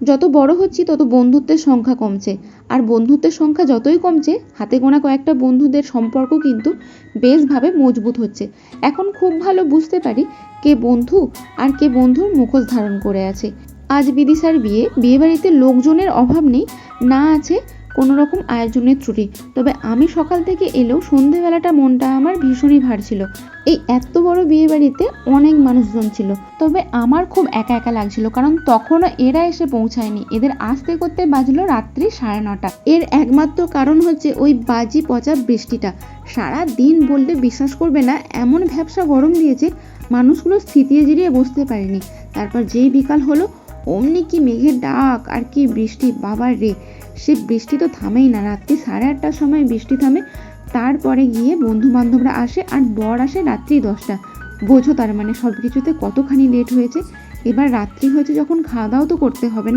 যত বড় হচ্ছি তত বন্ধুত্বের সংখ্যা কমছে, আর বন্ধুত্বের সংখ্যা যতই কমছে হাতে গোনা কয়েকটা বন্ধুদের সম্পর্ক কিন্তু বেশভাবে মজবুত হচ্ছে। এখন খুব ভালো বুঝতে পারি কে বন্ধু আর কে বন্ধুর মুখোশ ধারণ করে আছে। আজ বিদিশার বিয়েবাড়িতে লোকজনের অভাব নেই, না আছে কোনো রকম আয়োজনের ত্রুটি। তবে আমি সকাল থেকে এলেও সন্ধেবেলাটা মনটা আমার ভীষণই ভার ছিল। এই এত বড় বিয়েবাড়িতে অনেক মানুষজন ছিল, তবে আমার খুব একা একা লাগছিল, কারণ তখনও এরা এসে পৌঁছায়নি। এদের আসতে করতে বাজলো রাত্রি 9:30। এর একমাত্র কারণ হচ্ছে ওই বাজি পচা বৃষ্টিটা। সারা দিন বললে বিশ্বাস করবে না, এমন ভ্যাপসা গরম দিয়েছে মানুষগুলো স্থিতিয়ে জিরিয়ে বসতে পারেনি। তারপর যেই বিকাল হলো অমনি কি মেঘের ডাক আর কি বৃষ্টি, বাবার রে! সে বৃষ্টি তো থামেই না। রাত্রি 8:30টার সময় বৃষ্টি থামে, তারপরে গিয়ে বন্ধু বান্ধবরা আসে আর বর আসে রাত্রি 10টা। বোঝো তার মানে সব কিছুতে কতখানি লেট হয়েছে। এবার রাত্রি হয়েছে যখন খাওয়া দাওয়া তো করতে হবে না।